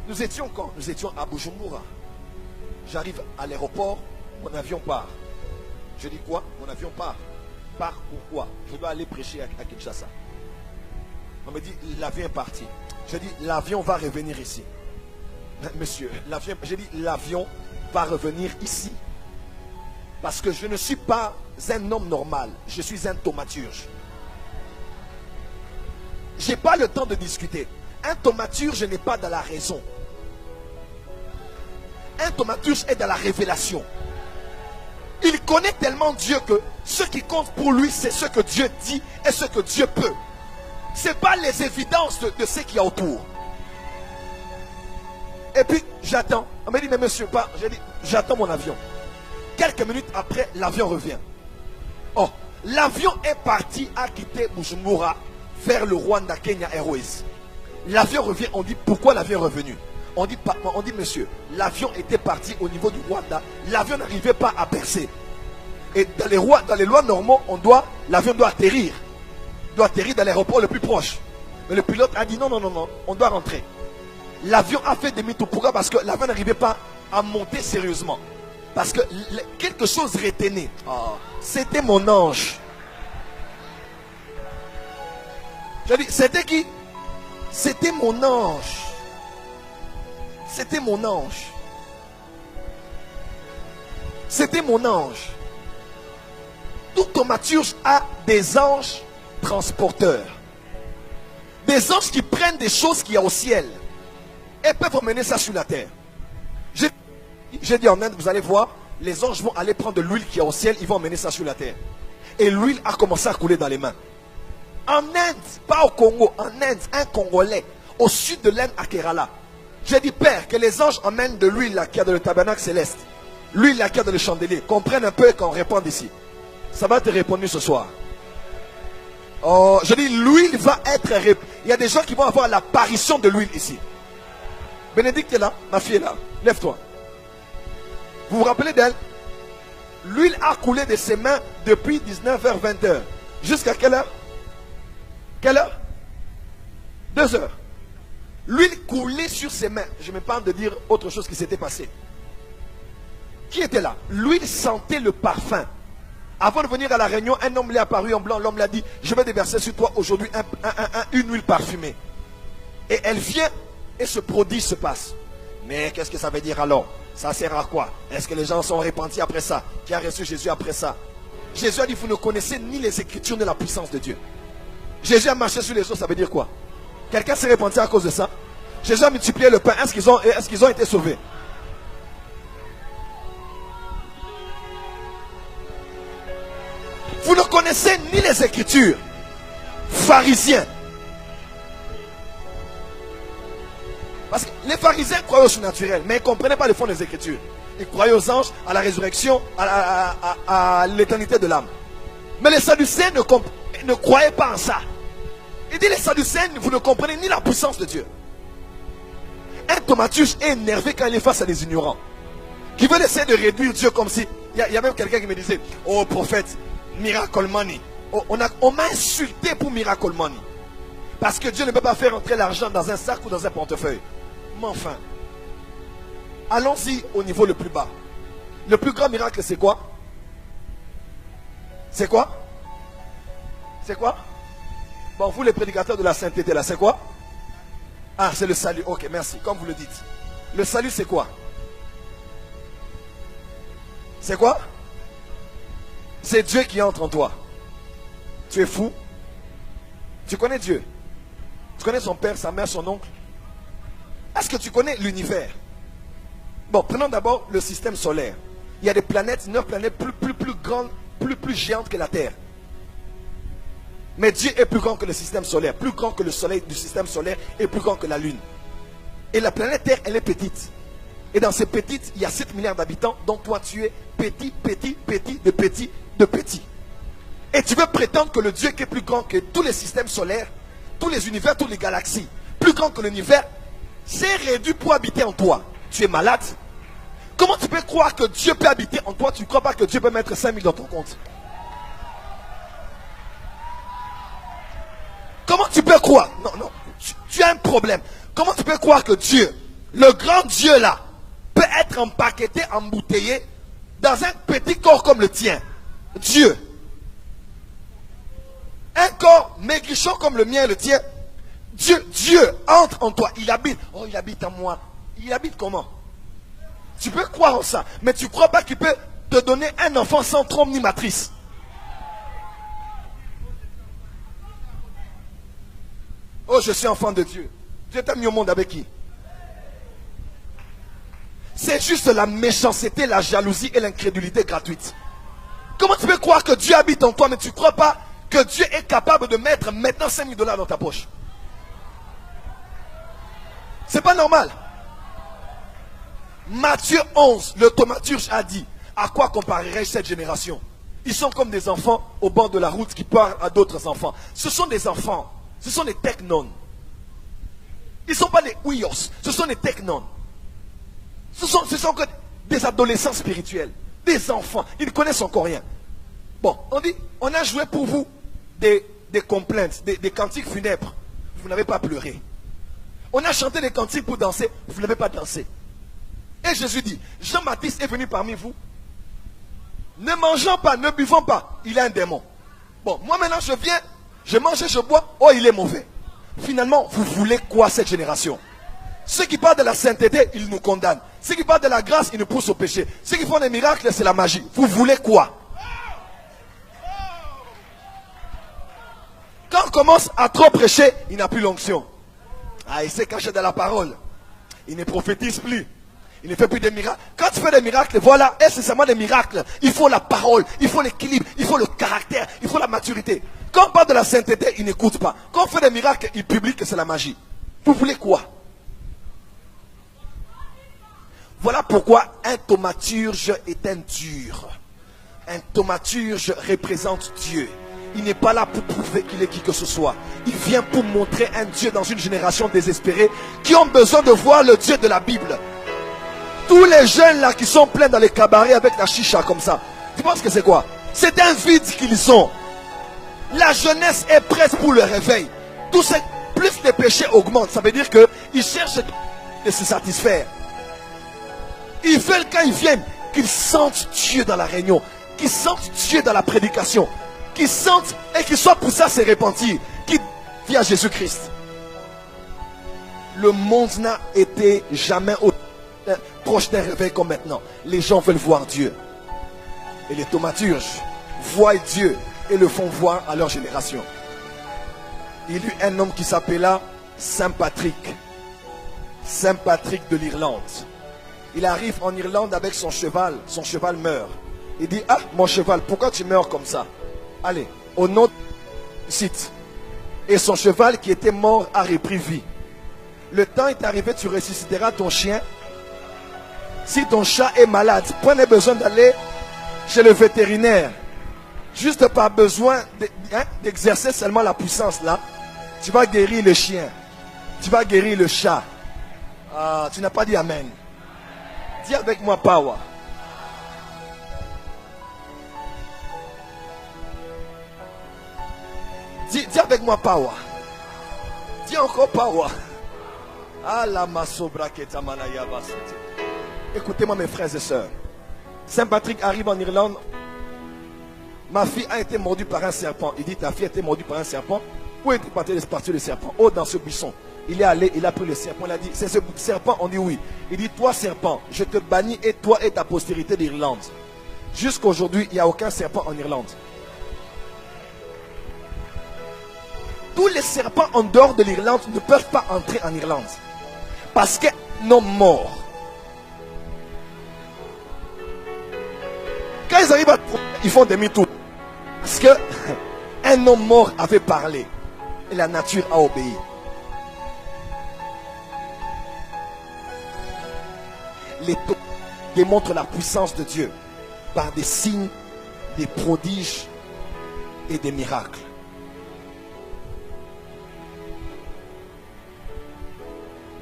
Nous étions quand? Nous étions à Bujumbura. J'arrive à l'aéroport, mon avion part. Je dis quoi? Mon avion part. Part pourquoi? Je dois aller prêcher à Kinshasa. On me dit, l'avion est parti. Je dis, l'avion va revenir ici. Monsieur, l'avion, j'ai dit, l'avion va revenir ici. Parce que je ne suis pas un homme normal. Je suis un thaumaturge. Je n'ai pas le temps de discuter. Un thaumaturge, je n'ai pas dans la raison. Un thaumaturge est dans la révélation. Il connaît tellement Dieu que ce qui compte pour lui, c'est ce que Dieu dit et ce que Dieu peut. Ce n'est pas les évidences de ce qu'il y a autour. Et puis, j'attends. On m'a dit, mais monsieur, pas. J'ai dit, j'attends mon avion. Quelques minutes après, l'avion revient. Oh, l'avion est parti à quitter Bujumbura vers le Rwanda Kenya Airways. L'avion revient, on dit, pourquoi l'avion est revenu? On dit, monsieur, l'avion était parti au niveau du Rwanda. L'avion n'arrivait pas à percer. Et dans les lois normaux, l'avion doit atterrir. Il doit atterrir dans l'aéroport le plus proche. Mais le pilote a dit non, on doit rentrer. L'avion a fait demi-tour. Pourquoi? Parce que l'avion n'arrivait pas à monter sérieusement. Parce que quelque chose retenait. Oh, c'était mon ange. J'ai dit, c'était qui? C'était mon ange. C'était mon ange. C'était mon ange. Tout thaumaturge a des anges transporteurs. Des anges qui prennent des choses qu'il y a au ciel et peuvent emmener ça sur la terre. J'ai dit en Inde, vous allez voir, les anges vont aller prendre de l'huile qu'il y a au ciel, ils vont emmener ça sur la terre. Et l'huile a commencé à couler dans les mains. En Inde, pas au Congo, en Inde, un Congolais, au sud de l'Inde, à Kerala. J'ai dit, Père, que les anges emmènent de l'huile là qu'il y a dans le tabernacle céleste. L'huile là qu'il y a dans le chandelier. Comprenne un peu et qu'on réponde ici. Ça va te répondre ce soir. Oh, je dis, l'huile va être... Il y a des gens qui vont avoir l'apparition de l'huile ici. Bénédicte est là, ma fille est là. Lève-toi. Vous vous rappelez d'elle? L'huile a coulé de ses mains depuis 19h, 20h. Jusqu'à quelle heure? Quelle heure? 2 heures. L'huile coulait sur ses mains. Je me parle de dire autre chose qui s'était passé. Qui était là? L'huile sentait le parfum. Avant de venir à la réunion, un homme lui est apparu en blanc. L'homme l'a dit, je vais déverser sur toi aujourd'hui une huile parfumée. Et elle vient et ce prodige se passe. Mais qu'est-ce que ça veut dire alors? Ça sert à quoi? Est-ce que les gens sont repentis après ça? Qui a reçu Jésus après ça? Jésus a dit, vous ne connaissez ni les Écritures ni la puissance de Dieu. Jésus a marché sur les eaux, ça veut dire quoi? Quelqu'un s'est repenti à cause de ça? Jésus a multiplié le pain, est-ce qu'ils ont été sauvés? Vous ne connaissez ni les Écritures. Pharisiens. Parce que les pharisiens croyaient au surnaturel, mais ils ne comprenaient pas le fond des Écritures. Ils croyaient aux anges, à la résurrection, à l'éternité de l'âme. Mais les Sadducéens ne croyaient pas en ça. Il dit, les Sadducéens, vous ne comprenez ni la puissance de Dieu. Un thaumaturge est énervé quand il est face à des ignorants. Qui veulent essayer de réduire Dieu comme si... Il y a même quelqu'un qui me disait, oh prophète, miracle money. Oh, on m'a insulté pour miracle money. Parce que Dieu ne peut pas faire entrer l'argent dans un sac ou dans un portefeuille. Mais enfin, allons-y au niveau le plus bas. Le plus grand miracle, c'est quoi? C'est quoi? C'est quoi? Bon, vous les prédicateurs de la sainteté là, c'est quoi? Ah, c'est le salut. Ok, merci, comme vous le dites. Le salut, c'est quoi? C'est quoi? C'est Dieu qui entre en toi. Tu es fou? Tu connais Dieu? Tu connais son père, sa mère, son oncle? Est-ce que tu connais l'univers? Bon, prenons d'abord le système solaire. Il y a des planètes, 9 planètes plus grandes, plus géantes que la Terre. Mais Dieu est plus grand que le système solaire, plus grand que le soleil du système solaire et plus grand que la lune. Et la planète Terre, elle est petite. Et dans ces petites, il y a 7 milliards d'habitants, donc toi tu es petit, de petit. Et tu veux prétendre que le Dieu qui est plus grand que tous les systèmes solaires, tous les univers, toutes les galaxies, plus grand que l'univers, s'est réduit pour habiter en toi. Tu es malade. Comment tu peux croire que Dieu peut habiter en toi? Tu ne crois pas que Dieu peut mettre 5 000 dans ton compte? Comment tu peux croire? Non, tu as un problème. Comment tu peux croire que Dieu Le grand Dieu là peut être empaqueté, embouteillé dans un petit corps comme le tien. Dieu. Un corps maigrichon comme le mien et le tien. Dieu entre en toi. Il habite. Oh, il habite en moi. Il habite comment? Tu peux croire en ça, mais tu ne crois pas qu'il peut te donner un enfant sans trompe ni matrice. Oh, je suis enfant de Dieu. Dieu t'a mis au monde avec qui? C'est juste la méchanceté, la jalousie et l'incrédulité gratuite. Comment tu peux croire que Dieu habite en toi, mais tu ne crois pas que Dieu est capable de mettre maintenant $5 000 dans ta poche? C'est pas normal. Matthieu 11, le thaumaturge a dit, à quoi comparerais-je cette génération? Ils sont comme des enfants au bord de la route qui parlent à d'autres enfants. Ce sont des enfants, ce sont des technons. Ils ne sont pas des ouios, ce sont des technons. Ce sont que des adolescents spirituels, des enfants, ils ne connaissent encore rien. Bon, on dit, on a joué pour vous des complaintes, des cantiques funèbres, vous n'avez pas pleuré. On a chanté des cantiques pour danser, vous n'avez pas dansé. Et Jésus dit, Jean-Baptiste est venu parmi vous, ne mangeant pas, ne buvant pas, il est un démon. Bon, moi maintenant je viens, je mange et je bois, oh il est mauvais. Finalement, vous voulez quoi cette génération? Ceux qui parlent de la sainteté, ils nous condamnent. Ceux qui parlent de la grâce, ils nous poussent au péché. Ceux qui font des miracles, c'est la magie. Vous voulez quoi? Quand on commence à trop prêcher, il n'a plus l'onction. Ah, il s'est caché dans la parole. Il ne prophétise plus. Il ne fait plus de miracles. Quand tu fais des miracles, voilà, nécessairement des miracles. Il faut la parole, il faut l'équilibre, il faut le caractère, il faut la maturité. Quand on parle de la sainteté, il n'écoute pas. Quand on fait des miracles, il publie que c'est la magie. Vous voulez quoi? Voilà pourquoi un thaumaturge est un dur. Un thaumaturge représente Dieu. Il n'est pas là pour prouver qu'il est qui que ce soit. Il vient pour montrer un Dieu dans une génération désespérée qui ont besoin de voir le Dieu de la Bible. Tous les jeunes là qui sont pleins dans les cabarets avec la chicha comme ça, tu penses que c'est quoi? C'est un vide qu'ils ont. La jeunesse est prête pour le réveil. Plus les péchés augmentent, ça veut dire qu'ils cherchent de se satisfaire. Ils veulent quand ils viennent qu'ils sentent Dieu dans la réunion, qu'ils sentent Dieu dans la prédication, qu'ils sentent et qu'ils soient poussés à se repentir, qu'ils viennent à Jésus-Christ. Le monde n'a été jamais proche d'un réveil comme maintenant. Les gens veulent voir Dieu. Et les thaumaturges voient Dieu et le font voir à leur génération. Il y eut un homme qui s'appela Saint Patrick. Saint Patrick de l'Irlande. Il arrive en Irlande avec son cheval meurt. Il dit, ah mon cheval, pourquoi tu meurs comme ça? Allez, au nom du site. Et son cheval qui était mort a repris vie. Le temps est arrivé, tu ressusciteras ton chien. Si ton chat est malade, prenez besoin d'aller chez le vétérinaire. Juste par besoin d'exercer seulement la puissance là. Tu vas guérir le chien. Tu vas guérir le chat. Ah, tu n'as pas dit amen. Dis avec moi power. Dis avec moi power. Dis encore power. Ah la masobra ketamalaya basete. Écoutez-moi mes frères et sœurs. Saint Patrick arrive en Irlande. Ma fille a été mordue par un serpent. Il dit, ta fille a été mordue par un serpent. Où est parti le serpent? Oh, dans ce buisson. Il est allé, il a pris le serpent. Il a dit, c'est ce serpent? On dit oui. Il dit, toi serpent, je te bannis et toi et ta postérité d'Irlande. Jusqu'aujourd'hui, il n'y a aucun serpent en Irlande. Tous les serpents en dehors de l'Irlande ne peuvent pas entrer en Irlande. Parce qu'un homme mort. Quand ils arrivent à trouver, ils font demi-tour. Parce que un homme mort avait parlé. Et la nature a obéi. Les taux démontrent la puissance de Dieu par des signes, des prodiges et des miracles.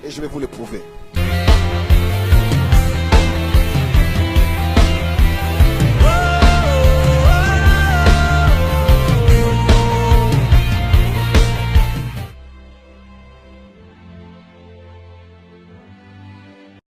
Et je vais vous le prouver.